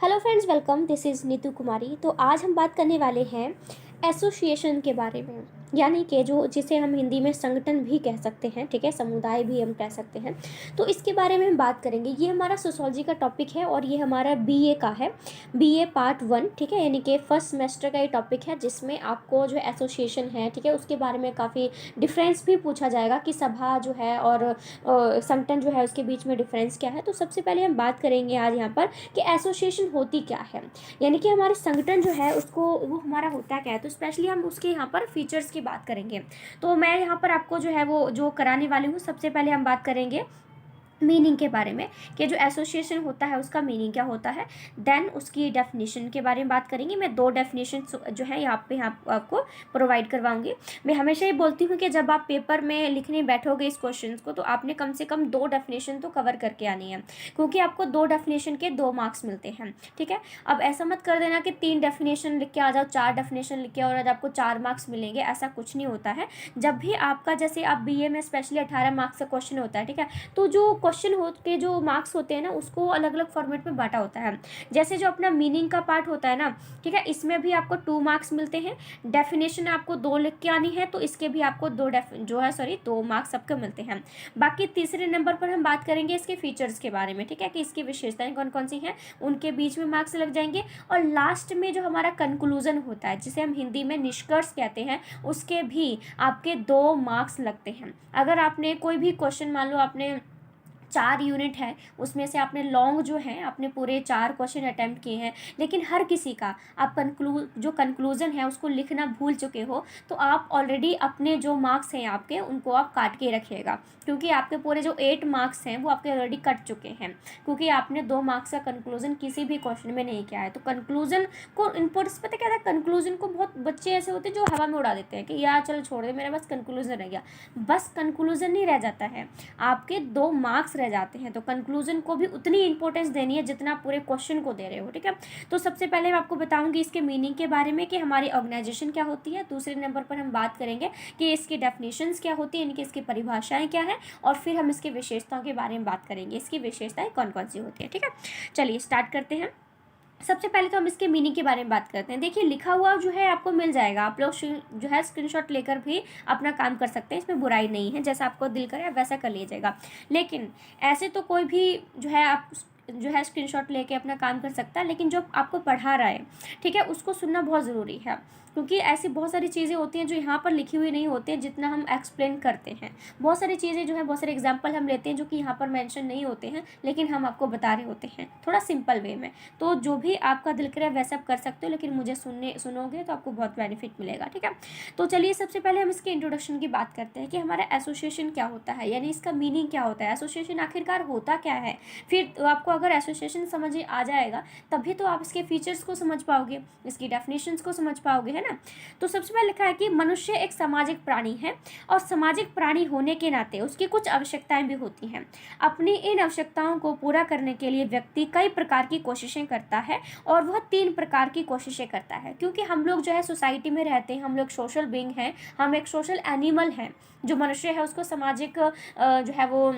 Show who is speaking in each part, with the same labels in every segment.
Speaker 1: Hello friends, welcome. This is Neetu Kumari. तो आज हम बात करने वाले हैं एसोसिएशन के बारे में, यानी कि जो जिसे हम हिंदी में संगठन भी कह सकते हैं, ठीक है, समुदाय भी हम कह सकते हैं। तो इसके बारे में हम बात करेंगे। ये हमारा सोशोलॉजी का टॉपिक है और ये हमारा बीए का है, बीए पार्ट 1, ठीक है, यानी कि फर्स्ट सेमेस्टर का ये टॉपिक है जिसमें आपको जो एसोसिएशन है, ठीक है, उसके बारे में काफ़ी डिफरेंस भी पूछा जाएगा कि सभा जो है और संगठन जो है उसके बीच में डिफरेंस क्या है। तो सबसे पहले हम बात करेंगे आज यहाँ पर कि एसोसिएशन होती क्या है, यानी कि हमारे संगठन जो है उसको वो हमारा होता क्या है। तो स्पेशली हम उसके यहाँ पर फीचर्स की बात करेंगे। तो मैं यहाँ पर आपको जो है वो जो कराने वाली हूँ, सबसे पहले हम बात करेंगे मीनिंग के बारे में कि जो एसोसिएशन होता है उसका मीनिंग क्या होता है। देन उसकी डेफिनेशन के बारे में बात करेंगे। मैं 2 डेफिनेशन जो है यहाँ आपको प्रोवाइड करवाऊंगी। मैं हमेशा ही बोलती हूँ कि जब आप पेपर में लिखने बैठोगे इस क्वेश्चन को तो आपने कम से कम 2 डेफिनेशन तो कवर करके आनी है, क्योंकि आपको 2 डेफिनेशन के 2 मार्क्स मिलते हैं, ठीक है। अब ऐसा मत कर देना कि 3 डेफिनेशन लिख के आ जाओ, 4 डेफिनेशन लिख के और आज आपको 4 मार्क्स मिलेंगे, ऐसा कुछ नहीं होता है। जब भी आपका जैसे आप बीए में स्पेशली 18 मार्क्स का क्वेश्चन होता है, ठीक है, तो जो क्वेश्चन हो के जो मार्क्स होते हैं ना उसको अलग अलग फॉर्मेट में बांटा होता है। जैसे जो अपना मीनिंग का पार्ट होता है ना, ठीक है, इसमें भी आपको 2 मार्क्स मिलते हैं। डेफिनेशन आपको 2 लिख के आनी है तो इसके भी आपको 2 मार्क्स सबके मिलते हैं। बाकी तीसरे नंबर पर हम बात करेंगे इसके फीचर्स के बारे में, ठीक है, कि इसकी विशेषताएं कौन कौन सी हैं, उनके बीच में मार्क्स लग जाएंगे। और लास्ट में जो हमारा कंक्लूजन होता है जिसे हम हिंदी में निष्कर्ष कहते हैं, उसके भी आपके 2 मार्क्स लगते हैं। अगर आपने कोई भी क्वेश्चन, मान लो आपने 4 यूनिट है, उसमें से आपने लॉन्ग जो है आपने पूरे 4 क्वेश्चन अटैम्प्ट किए हैं, लेकिन हर किसी का आप जो कंक्लूजन है उसको लिखना भूल चुके हो, तो आप ऑलरेडी अपने जो मार्क्स हैं आपके उनको आप काट के रखिएगा, क्योंकि आपके पूरे जो 8 मार्क्स हैं वो आपके ऑलरेडी कट चुके हैं, क्योंकि आपने 2 मार्क्स का कंक्लूजन किसी भी क्वेश्चन में नहीं किया है। तो कंक्लूजन को इम्पोर्टेंस पता क्या था, कंक्लूजन को बहुत बच्चे ऐसे होते हैं जो हवा में उड़ा देते हैं कि यार चलो छोड़ दे, मेरा बस कंक्लूजन रह गया। बस कंक्लूजन नहीं रह जाता है, आपके 2 मार्क्स रह जाते हैं। तो कंक्लूजन को भी उतनी इंपॉर्टेंस देनी है जितना पूरे क्वेश्चन को दे रहे हो, ठीक है। तो सबसे पहले मैं आपको बताऊंगी इसके मीनिंग के बारे में कि हमारी ऑर्गेनाइजेशन क्या होती है। दूसरे नंबर पर हम बात करेंगे कि इसकी डेफिनेशंस क्या होती है, यानी कि इसकी परिभाषाएं क्या है, और फिर हम इसकी विशेषताओं के बारे में बात करेंगे, इसकी विशेषताएं कौन कौन सी होती है, ठीक है। चलिए स्टार्ट करते हैं। सबसे पहले तो हम इसके मीनिंग के बारे में बात करते हैं। देखिए, लिखा हुआ जो है आपको मिल जाएगा, आप लोग जो है स्क्रीनशॉट लेकर भी अपना काम कर सकते हैं, इसमें बुराई नहीं है, जैसा आपको दिल करे वैसा कर लीजिएगा। लेकिन ऐसे तो कोई भी जो है आप जो है स्क्रीनशॉट लेके अपना काम कर सकता है, लेकिन जो आपको पढ़ा रहा है, ठीक है, उसको सुनना बहुत ज़रूरी है, क्योंकि ऐसी बहुत सारी चीज़ें होती हैं जो यहाँ पर लिखी हुई नहीं होती हैं जितना हम एक्सप्लेन करते हैं। बहुत सारी चीज़ें जो है, बहुत सारे एग्जाम्पल हम लेते हैं जो कि यहाँ पर मेंशन नहीं होते हैं, लेकिन हम आपको बता रहे होते हैं थोड़ा सिंपल वे में। तो जो भी आपका दिल करे वैसे आप कर सकते हो, लेकिन मुझे सुनोगे तो आपको बहुत बेनिफिट मिलेगा, ठीक है। तो चलिए सबसे पहले हम इसके इंट्रोडक्शन की बात करते हैं कि हमारा एसोसिएशन क्या होता है, यानी इसका मीनिंग क्या होता है, एसोसिएशन आखिरकार होता क्या है। फिर तो आपको अगर एसोसिएशन समझ आ जाएगा तभी तो आप इसके फीचर्स को समझ पाओगे, इसकी डेफिनेशंस को समझ पाओगे, है ना। तो सबसे पहले लिखा है कि मनुष्य एक सामाजिक प्राणी है और सामाजिक प्राणी होने के नाते उसकी कुछ आवश्यकताएं भी होती हैं। अपनी इन आवश्यकताओं को पूरा करने के लिए व्यक्ति कई प्रकार की कोशिशें करता है, और वह 3 प्रकार की कोशिशें करता है, क्योंकि हम लोग जो है सोसाइटी में रहते हैं, हम लोग सोशल बीइंग हैं, हम एक सोशल एनिमल हैं। जो मनुष्य है उसको सामाजिक जो है वो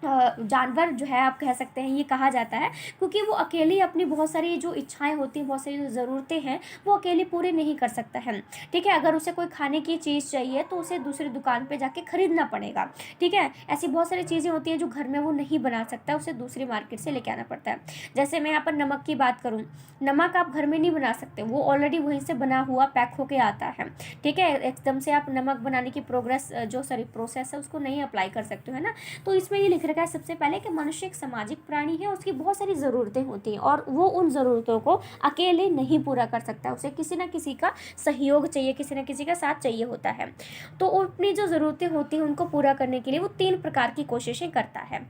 Speaker 1: जानवर जो है आप कह सकते हैं, ये कहा जाता है, क्योंकि वो अकेले अपनी बहुत सारी जो इच्छाएं होती हैं, बहुत सारी जो ज़रूरतें हैं, वो अकेले पूरे नहीं कर सकता है, ठीक है। अगर उसे कोई खाने की चीज़ चाहिए तो उसे दूसरी दुकान पे जाके ख़रीदना पड़ेगा, ठीक है। ऐसी बहुत सारी चीज़ें होती हैं जो घर में वो नहीं बना सकता, उसे दूसरी मार्केट से लेके आना पड़ता है। जैसे मैं यहाँ पर नमक की बात करूँ, नमक आप घर में नहीं बना सकते, वो ऑलरेडी वहीं से बना हुआ पैक होके आता है, ठीक है। एकदम से आप नमक बनाने की प्रोसेस है उसको नहीं अप्लाई कर सकते हो, है ना। तो इसमें ये लिख रखा है सबसे पहले कि मनुष्य एक सामाजिक प्राणी है, उसकी बहुत सारी ज़रूरतें होती हैं और वो उन ज़रूरतों को अकेले नहीं पूरा कर सकता, उसे किसी ना किसी का सहयोग चाहिए, किसी ना किसी का साथ चाहिए होता है। तो वो अपनी जो ज़रूरतें होती हैं उनको पूरा करने के लिए वो 3 प्रकार की कोशिशें करता है।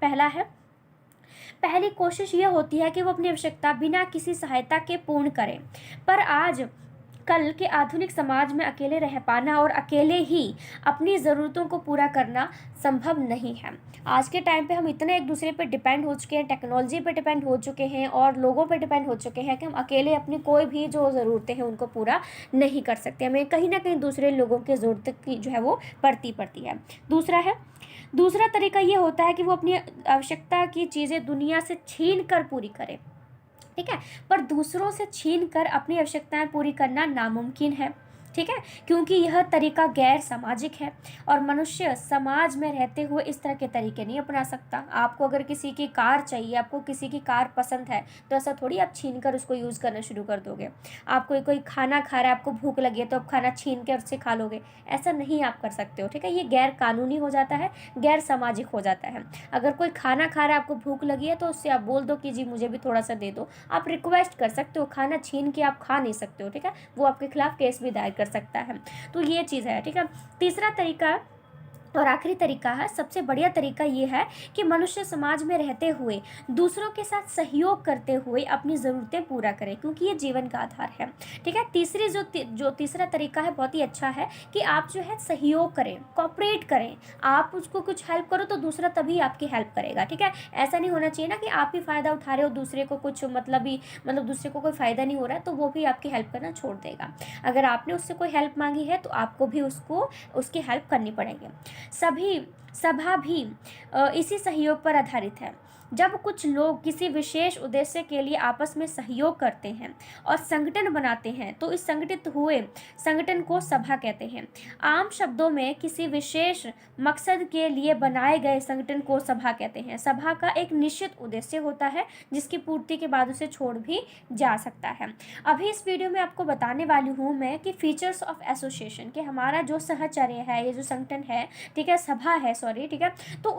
Speaker 1: पहली कोशिश ये होती है कि वो अपनी आवश्यकता बिना किसी सहायता के पूर्ण करे। पर आज कल के आधुनिक समाज में अकेले रह पाना और अकेले ही अपनी ज़रूरतों को पूरा करना संभव नहीं है। आज के टाइम पे हम इतने एक दूसरे पे डिपेंड हो चुके हैं, टेक्नोलॉजी पे डिपेंड हो चुके हैं और लोगों पे डिपेंड हो चुके हैं कि हम अकेले अपनी कोई भी जो ज़रूरतें हैं उनको पूरा नहीं कर सकते, हमें कहीं ना कहीं दूसरे लोगों की ज़रूरत की जो है वो पड़ती है। दूसरा तरीका ये होता है कि वो अपनी आवश्यकता की चीज़ें दुनिया से छीन कर पूरी करे। ठीक है। पर दूसरों से छीन कर अपनी आवश्यकताएं पूरी करना नामुमकिन है, ठीक है, क्योंकि यह तरीका गैर सामाजिक है और मनुष्य समाज में रहते हुए इस तरह के तरीके नहीं अपना सकता। आपको अगर किसी की कार चाहिए, आपको किसी की कार पसंद है, तो ऐसा थोड़ी आप छीन कर उसको यूज़ करना शुरू कर दोगे। आप कोई खाना खा रहा है, आपको भूख लगी है, तो आप खाना छीन कर उससे खा लोगे, ऐसा नहीं आप कर सकते हो, ठीक है। ये गैर कानूनी हो जाता है, गैर सामाजिक हो जाता है। अगर कोई खाना खा रहा है, आपको भूख लगी है, तो उससे आप बोल दो कि जी मुझे भी थोड़ा सा दे दो, आप रिक्वेस्ट कर सकते हो। खाना छीन के आप खा नहीं सकते हो, ठीक है, वो आपके खिलाफ केस भी दायर कर सकता है। तो ये चीज़ है, ठीक है। तीसरा तरीका और आखिरी तरीका है, सबसे बढ़िया तरीका ये है कि मनुष्य समाज में रहते हुए दूसरों के साथ सहयोग करते हुए अपनी ज़रूरतें पूरा करे, क्योंकि ये जीवन का आधार है, ठीक है। तीसरी जो तीसरा तरीका है बहुत ही अच्छा है कि आप जो है सहयोग करें, कॉपरेट करें। आप उसको कुछ हेल्प करो तो दूसरा तभी आपकी हेल्प करेगा, ठीक है। ऐसा नहीं होना चाहिए ना कि आप ही फ़ायदा उठा रहे हो, दूसरे को कुछ मतलब दूसरे को कोई फ़ायदा नहीं हो रहा है तो वो भी आपकी हेल्प करना छोड़ देगा। अगर आपने उससे कोई हेल्प मांगी है तो आपको भी उसको उसकी हेल्प करनी पड़ेगी। सभी सभा भी इसी सहयोग पर आधारित है। जब कुछ लोग किसी विशेष उद्देश्य के लिए आपस में सहयोग करते हैं और संगठन बनाते हैं तो इस संगठित हुए संगठन को सभा कहते हैं। आम शब्दों में किसी विशेष मकसद के लिए बनाए गए संगठन को सभा कहते हैं। सभा का एक निश्चित उद्देश्य होता है जिसकी पूर्ति के बाद उसे छोड़ भी जा सकता है। अभी इस वीडियो में आपको बताने वाली हूँ मैं कि फीचर्स ऑफ एसोसिएशन, कि हमारा जो सहचर्य है, ये जो संगठन है, ठीक है, सभा है, सॉरी, ठीक है, तो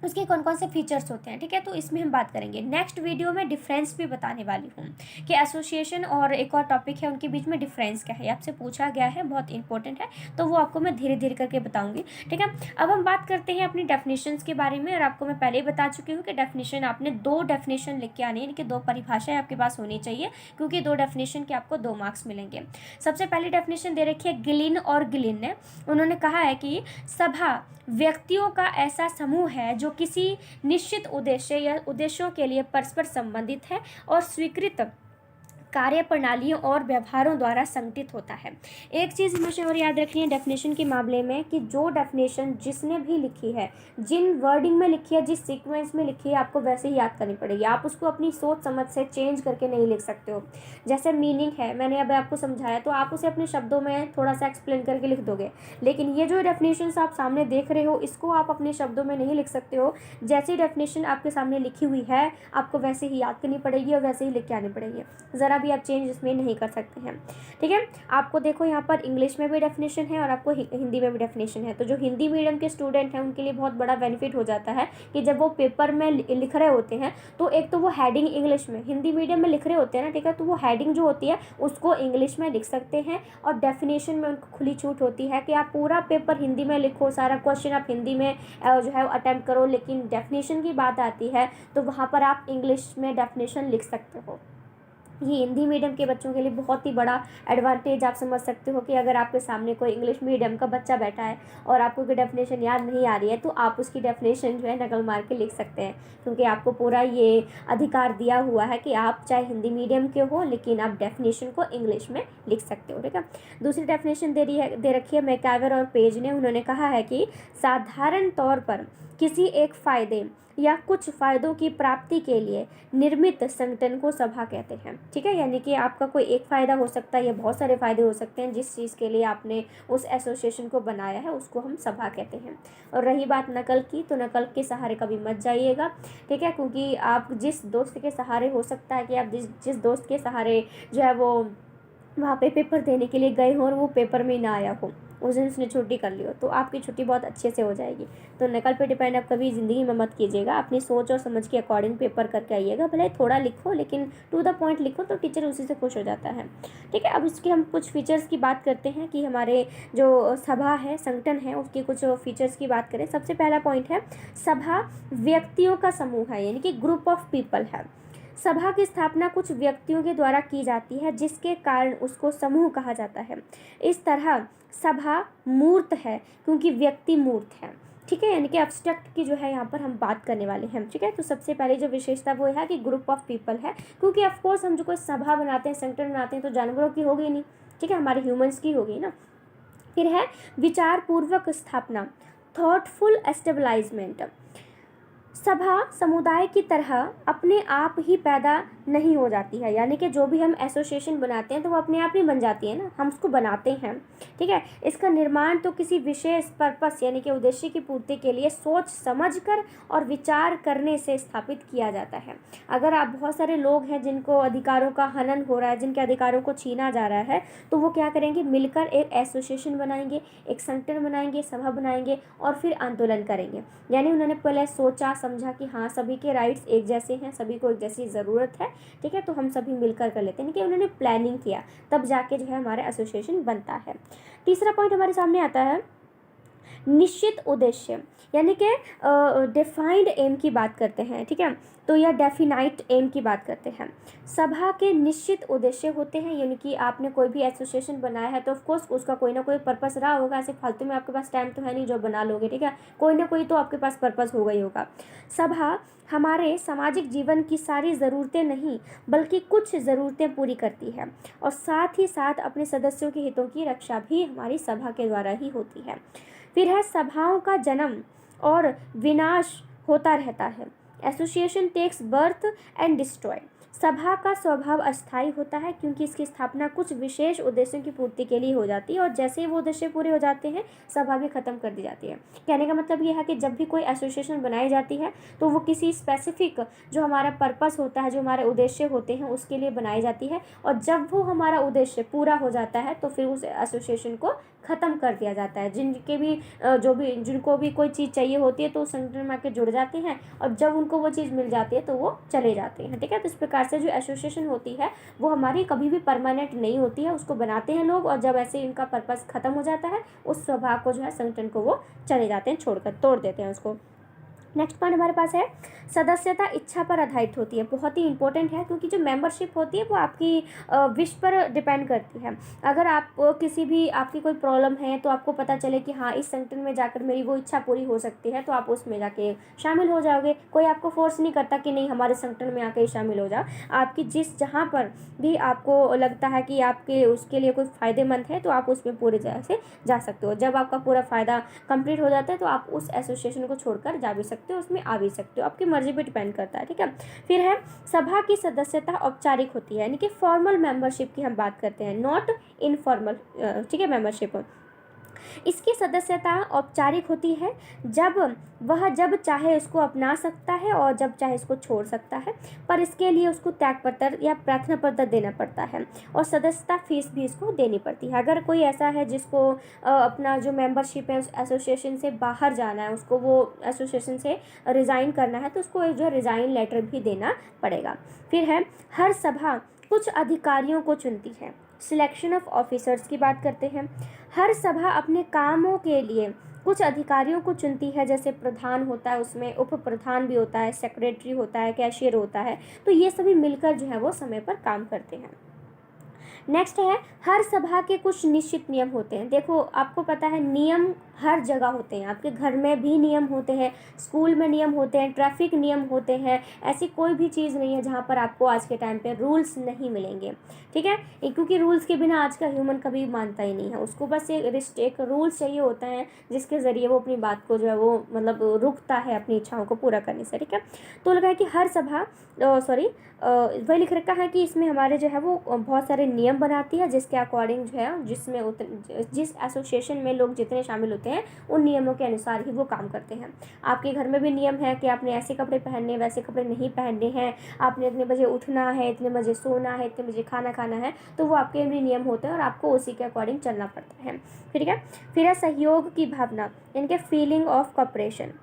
Speaker 1: उसके कौन कौन से फीचर्स होते हैं, ठीक है, तो इसमें हम बात करेंगे। नेक्स्ट वीडियो में डिफरेंस भी बताने वाली हूँ कि एसोसिएशन और एक और टॉपिक है उनके बीच में डिफरेंस क्या है, आपसे पूछा गया है, बहुत इंपॉर्टेंट है, तो वो आपको मैं धीरे धीरे करके बताऊंगी, ठीक है। अब हम बात करते हैं अपनी डेफिनेशंस के बारे में, और आपको मैं पहले ही बता चुकी हूँ कि डेफिनेशन आपने 2 डेफिनेशन लिख के आनी है, यानी कि 2 परिभाषाएं आपके पास होनी चाहिए, क्योंकि 2 डेफिनेशन के आपको 2 मार्क्स मिलेंगे। सबसे पहली डेफिनेशन दे रखी है गिलिन और गिलिन ने। उन्होंने कहा है कि सभा व्यक्तियों का ऐसा समूह है जो किसी निश्चित उद्देश्य या उद्देश्यों के लिए परस्पर संबंधित है और स्वीकृत कार्य प्रणालियों और व्यवहारों द्वारा संगठित होता है। एक चीज़ हमेशा और याद रखनी है डेफिनेशन के मामले में कि जो डेफिनेशन जिसने भी लिखी है, जिन वर्डिंग में लिखी है, जिस सीक्वेंस में लिखी है, आपको वैसे ही याद करनी पड़ेगी। आप उसको अपनी सोच समझ से चेंज करके नहीं लिख सकते हो। जैसे मीनिंग है, मैंने अब आपको समझाया, तो आप उसे अपने शब्दों में थोड़ा सा एक्सप्लेन करके लिख दोगे, लेकिन ये जो डेफिनेशन आप सामने देख रहे हो इसको आप अपने शब्दों में नहीं लिख सकते हो। जैसी डेफिनेशन आपके सामने लिखी हुई है आपको वैसे ही याद करनी पड़ेगी और वैसे ही लिख के आनी पड़ेगी, ज़रा भी आप चेंज इसमें नहीं कर सकते हैं, ठीक है। आपको देखो यहाँ पर इंग्लिश में भी डेफिनेशन है और आपको हिंदी में भी डेफिनेशन है। तो जो हिंदी मीडियम के स्टूडेंट हैं उनके लिए बहुत बड़ा बेनिफिट हो जाता है कि जब वो पेपर में लिख रहे होते हैं तो एक तो वो हेडिंग इंग्लिश में, हिंदी मीडियम में लिख रहे होते हैं ना, ठीक है, तो वो हेडिंग जो होती है उसको इंग्लिश में लिख सकते हैं और डेफिनेशन में उनको खुली छूट होती है कि आप पूरा पेपर हिंदी में लिखो, सारा क्वेश्चन आप हिंदी में जो है अटैम्प्ट करो, लेकिन डेफिनेशन की बात आती है तो वहाँ पर आप इंग्लिश में डेफिनेशन लिख सकते हो। ये हिंदी मीडियम के बच्चों के लिए बहुत ही बड़ा एडवांटेज आप समझ सकते हो कि अगर आपके सामने कोई इंग्लिश मीडियम का बच्चा बैठा है और आपको कोई डेफिनेशन याद नहीं आ रही है तो आप उसकी डेफिनेशन जो है नकल मार के लिख सकते हैं, क्योंकि आपको पूरा ये अधिकार दिया हुआ है कि आप चाहे हिंदी मीडियम के हो लेकिन आप डेफिनेशन को इंग्लिश में लिख सकते हो, ठीक है। दूसरी डेफिनेशन दे रखी है मैकआवर और पेज ने। उन्होंने कहा है कि साधारण तौर पर किसी एक फ़ायदे या कुछ फ़ायदों की प्राप्ति के लिए निर्मित संगठन को सभा कहते हैं, ठीक है। यानी कि आपका कोई एक फ़ायदा हो सकता है या बहुत सारे फ़ायदे हो सकते हैं, जिस चीज़ के लिए आपने उस एसोसिएशन को बनाया है उसको हम सभा कहते हैं। और रही बात नकल की, तो नकल के सहारे कभी मत जाइएगा, ठीक है, क्योंकि आप जिस दोस्त के सहारे, हो सकता है कि आप जिस दोस्त के सहारे जो है वो वहाँ पे पेपर देने के लिए गए हो और वो पेपर में ना आया हो, उस दिन उसने छुट्टी कर ली हो, तो आपकी छुट्टी बहुत अच्छे से हो जाएगी। तो नकल पे डिपेंड आप कभी ज़िंदगी में मत कीजिएगा, अपनी सोच और समझ के अकॉर्डिंग पेपर करके आइएगा। भले थोड़ा लिखो लेकिन टू द पॉइंट लिखो, तो टीचर उसी से खुश हो जाता है, ठीक है। अब इसके हम कुछ फीचर्स की बात करते हैं कि हमारे जो सभा है, संगठन है, उसके कुछ फीचर्स की बात करें। सबसे पहला पॉइंट है, सभा व्यक्तियों का समूह है, यानी कि ग्रुप ऑफ पीपल है। सभा की स्थापना कुछ व्यक्तियों के द्वारा की जाती है जिसके कारण उसको समूह कहा जाता है। इस तरह सभा मूर्त है क्योंकि व्यक्ति मूर्त है, ठीक है, यानी कि एब्स्ट्रैक्ट की जो है यहाँ पर हम बात करने वाले हैं, ठीक है। तो सबसे पहले जो विशेषता वो है कि ग्रुप ऑफ पीपल है, क्योंकि ऑफकोर्स हम जो कोई सभा बनाते हैं, संगठन बनाते हैं, तो जानवरों की होगी नहीं, ठीक है, हमारे ह्यूमंस की होगी ना। फिर है विचार पूर्वक स्थापना, थॉटफुल एस्टेब्लाइजमेंट। सभा समुदाय की तरह अपने आप ही पैदा नहीं हो जाती है। यानी कि जो भी हम एसोसिएशन बनाते हैं तो वो अपने आप नहीं बन जाती है ना, हम उसको बनाते हैं, ठीक है। इसका निर्माण तो किसी विशेष पर्पस यानी कि उद्देश्य की पूर्ति के लिए सोच समझकर और विचार करने से स्थापित किया जाता है। अगर आप बहुत सारे लोग हैं जिनको अधिकारों का हनन हो रहा है, जिनके अधिकारों को छीना जा रहा है, तो वो क्या करेंगे, मिलकर एक एसोसिएशन बनाएंगे, एक संगठन बनाएंगे, सभा बनाएंगे और फिर आंदोलन करेंगे। यानी उन्होंने पहले सोचा समझा कि हाँ सभी के राइट्स एक जैसे हैं, सभी को एक जैसी ज़रूरत है, ठीक है, तो हम सभी मिलकर कर लेते हैं, कि उन्होंने प्लानिंग किया, तब जाके जो है हमारा एसोसिएशन बनता है। तीसरा पॉइंट हमारे सामने आता है निश्चित उद्देश्य, यानी कि डिफाइंड एम की बात करते हैं, ठीक है, तो यह डेफिनाइट एम की बात करते हैं। सभा के निश्चित उद्देश्य होते हैं, यानी कि आपने कोई भी एसोसिएशन बनाया है तो ऑफकोर्स उसका कोई ना कोई पर्पस रहा होगा, ऐसे फालतू में आपके पास टाइम तो है नहीं जो बना लोगे, ठीक है, कोई ना कोई तो आपके पास पर्पस होगा ही होगा। सभा हमारे सामाजिक जीवन की सारी ज़रूरतें नहीं बल्कि कुछ ज़रूरतें पूरी करती है, और साथ ही साथ अपने सदस्यों के हितों की रक्षा भी हमारी सभा के द्वारा ही होती है। फिर है सभाओं का जन्म और विनाश होता रहता है। Association takes birth and destroy. सभा का स्वभाव अस्थायी होता है क्योंकि इसकी स्थापना कुछ विशेष उद्देश्यों की पूर्ति के लिए हो जाती है, और जैसे ही वो उद्देश्य पूरे हो जाते हैं सभा भी खत्म कर दी जाती है। कहने का मतलब ये है कि जब भी कोई एसोसिएशन बनाई जाती है तो वो किसी स्पेसिफिक जो हमारा पर्पस होता है, जो हमारे उद्देश्य होते हैं, उसके लिए बनाई जाती है, और जब वो हमारा उद्देश्य पूरा हो जाता है तो फिर उस एसोसिएशन को ख़त्म कर दिया जाता है। जिनके भी जिनको भी कोई चीज़ चाहिए होती है तो उस संगठन में आके जुड़ जाते हैं, और जब उनको वो चीज़ मिल जाती है तो वो चले जाते हैं, ठीक है। तो इस प्रकार से जो एसोसिएशन होती है वो हमारी कभी भी परमानेंट नहीं होती है, उसको बनाते हैं लोग, और जब ऐसे इनका पर्पस ख़त्म हो जाता है उस स्वभाव को जो है संगठन को वो चले जाते हैं, छोड़कर तोड़ देते हैं उसको। नेक्स्ट पॉइंट हमारे पास है सदस्यता इच्छा पर आधारित होती है। बहुत ही इंपॉर्टेंट है क्योंकि जो मेंबरशिप होती है वो आपकी विश पर डिपेंड करती है। अगर आप किसी भी आपकी कोई प्रॉब्लम है तो आपको पता चले कि हाँ इस संगठन में जाकर मेरी वो इच्छा पूरी हो सकती है, तो आप उसमें जाके शामिल हो जाओगे। कोई आपको फोर्स नहीं करता कि नहीं हमारे संगठन में आके शामिल हो जाओ। आपकी जहाँ पर भी आपको लगता है कि आपके उसके लिए कोई फ़ायदेमंद है तो आप उसमें पूरी तरह से जा सकते हो। जब आपका पूरा फ़ायदा कंप्लीट हो जाता है तो आप उस एसोसिएशन को छोड़कर जा भी सकते हो, उसमें आ भी सकते हो, आपकी मर्जी पे डिपेंड करता है, ठीक है। फिर है सभा की सदस्यता औपचारिक होती है, यानी कि फॉर्मल मेंबरशिप की हम बात करते हैं, नॉट इनफॉर्मल, ठीक है, मेंबरशिप। इसकी सदस्यता औपचारिक होती है जब चाहे उसको अपना सकता है और जब चाहे इसको छोड़ सकता है, पर इसके लिए उसको त्याग पत्र या प्रार्थना पत्र देना पड़ता है, और सदस्यता फीस भी इसको देनी पड़ती है। अगर कोई ऐसा है जिसको अपना जो मेंबरशिप है उस एसोसिएशन से बाहर जाना है, उसको वो एसोसिएशन से रिज़ाइन करना है, तो उसको एक जो रिज़ाइन लेटर भी देना पड़ेगा। फिर है हर सभा कुछ अधिकारियों को चुनती है। सिलेक्शन ऑफ ऑफिसर्स की बात करते हैं। हर सभा अपने कामों के लिए कुछ अधिकारियों को चुनती है, जैसे प्रधान होता है, उसमें उप प्रधान भी होता है, सेक्रेटरी होता है, कैशियर होता है, तो ये सभी मिलकर जो है वो समय पर काम करते हैं। नेक्स्ट है हर सभा के कुछ निश्चित नियम होते हैं। देखो आपको पता है नियम हर जगह होते हैं, आपके घर में भी नियम होते हैं, स्कूल में नियम होते हैं, ट्रैफिक नियम होते हैं, ऐसी कोई भी चीज़ नहीं है जहाँ पर आपको आज के टाइम पे रूल्स नहीं मिलेंगे, ठीक है। क्योंकि रूल्स के बिना आज का ह्यूमन कभी मानता ही नहीं है, उसको बस एक रूल्स चाहिए होता है जिसके ज़रिए वो अपनी बात को जो है वो मतलब रुकता है अपनी इच्छाओं को पूरा करने से, ठीक है। तो लगा है कि हर सभा वही लिख रखा है कि इसमें हमारे जो है वो बहुत सारे नियम बनाती है, जिसके अकॉर्डिंग जो है जिस एसोसिएशन में लोग जितने शामिल होते हैं उन नियमों के अनुसार ही वो काम करते हैं। आपके घर में भी नियम है कि आपने ऐसे कपड़े पहनने, वैसे कपड़े नहीं पहनने हैं, आपने इतने बजे उठना है, इतने बजे सोना है, इतने बजे खाना खाना है, तो वो आपके भी नियम होते हैं और आपको उसी के अकॉर्डिंग चलना पड़ता है, ठीक है। फिर है सहयोग की भावना, इनके फीलिंग ऑफ कॉपरेशन।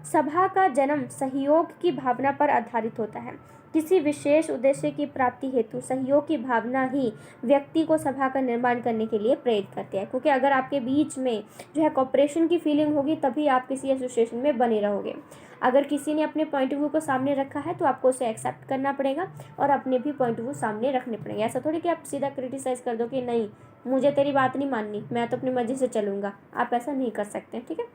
Speaker 1: सभा का जन्म सहयोग की भावना पर आधारित होता है। किसी विशेष उद्देश्य की प्राप्ति हेतु सहयोग की भावना ही व्यक्ति को सभा का निर्माण करने के लिए प्रेरित करती है, क्योंकि अगर आपके बीच में जो है कॉपरेशन की फीलिंग होगी तभी आप किसी एसोसिएशन में बने रहोगे। अगर किसी ने अपने पॉइंट ऑफ व्यू को सामने रखा है तो आपको उसे एक्सेप्ट करना पड़ेगा और अपने भी पॉइंट ऑफ व्यू सामने रखने पड़ेंगे। ऐसा थोड़ी कि आप सीधा क्रिटिसाइज़ कर दो कि नहीं मुझे तेरी बात नहीं माननी, मैं तो अपनी मर्जी से चलूँगा, आप ऐसा नहीं कर सकते, ठीक है।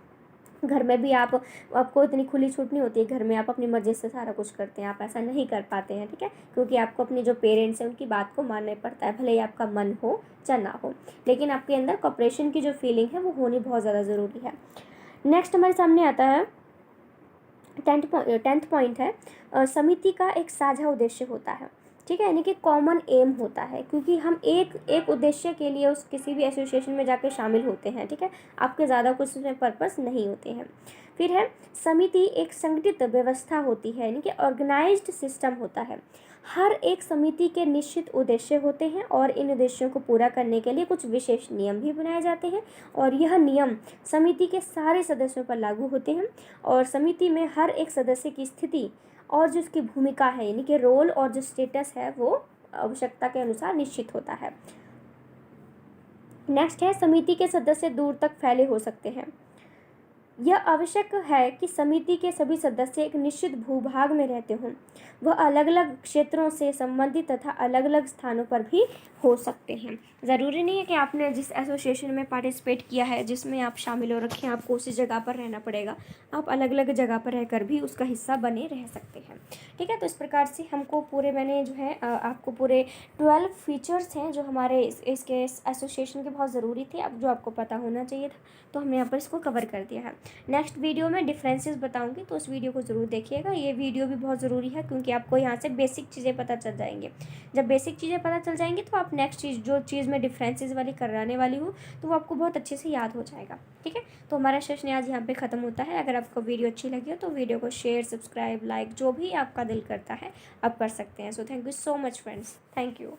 Speaker 1: घर में भी आपको इतनी खुली छूट नहीं होती है, घर में आप अपनी मर्ज़ी से सारा कुछ करते हैं, आप ऐसा नहीं कर पाते हैं, ठीक है, क्योंकि आपको अपने जो पेरेंट्स हैं उनकी बात को मानना पड़ता है, भले ही आपका मन हो या ना हो, लेकिन आपके अंदर कॉपरेशन की जो फीलिंग है वो होनी बहुत ज़्यादा ज़रूरी है। नेक्स्ट हमारे सामने आता है 10th पॉइंट है समिति का एक साझा उद्देश्य होता है, ठीक है, यानी कि कॉमन एम होता है, क्योंकि हम एक एक उद्देश्य के लिए उस किसी भी एसोसिएशन में जाके शामिल होते हैं। ठीक है, आपके ज़्यादा कुछ उसमें पर्पस नहीं होते हैं। फिर है समिति एक संगठित व्यवस्था होती है, यानी कि ऑर्गेनाइज्ड सिस्टम होता है। हर एक समिति के निश्चित उद्देश्य होते हैं और इन उद्देश्यों को पूरा करने के लिए कुछ विशेष नियम भी बनाए जाते हैं और यह नियम समिति के सारे सदस्यों पर लागू होते हैं। और समिति में हर एक सदस्य की स्थिति और जो उसकी भूमिका है, यानी कि रोल और जो स्टेटस है, वो आवश्यकता के अनुसार निश्चित होता है। नेक्स्ट है समिति के सदस्य दूर तक फैले हो सकते हैं। यह आवश्यक है कि समिति के सभी सदस्य एक निश्चित भूभाग में रहते हों। वह अलग अलग क्षेत्रों से संबंधित तथा अलग अलग स्थानों पर भी हो सकते हैं। ज़रूरी नहीं है कि आपने जिस एसोसिएशन में पार्टिसिपेट किया है, जिसमें आप शामिल हो रखे हैं, आपको उसी जगह पर रहना पड़ेगा। आप अलग अलग जगह पर रहकर भी उसका हिस्सा बने रह सकते हैं। ठीक है, तो इस प्रकार से हमको पूरे मैंने जो है आपको पूरे 12 फीचर्स हैं जो हमारे इसके एसोसिएशन के बहुत ज़रूरी थे, अब जो आपको पता होना चाहिए था, तो हमने यहाँ पर इसको कवर कर दिया है। नेक्स्ट वीडियो में डिफरेंसेस बताऊंगी, तो उस वीडियो को ज़रूर देखिएगा। ये वीडियो भी बहुत ज़रूरी है क्योंकि आपको यहाँ से बेसिक चीज़ें पता चल जाएंगे। जब बेसिक चीज़ें पता चल जाएंगी तो आप नेक्स्ट चीज़ जो चीज़ मैं डिफरेंसेस वाली कराने वाली हूँ तो वो आपको बहुत अच्छे से याद हो जाएगा। ठीक है, तो हमारा सेशन आज यहाँ पे ख़त्म होता है। अगर आपको वीडियो अच्छी लगी हो तो वीडियो को शेयर, सब्सक्राइब, लाइक जो भी आपका दिल करता है आप कर सकते हैं। So thank you so much friends, thank you.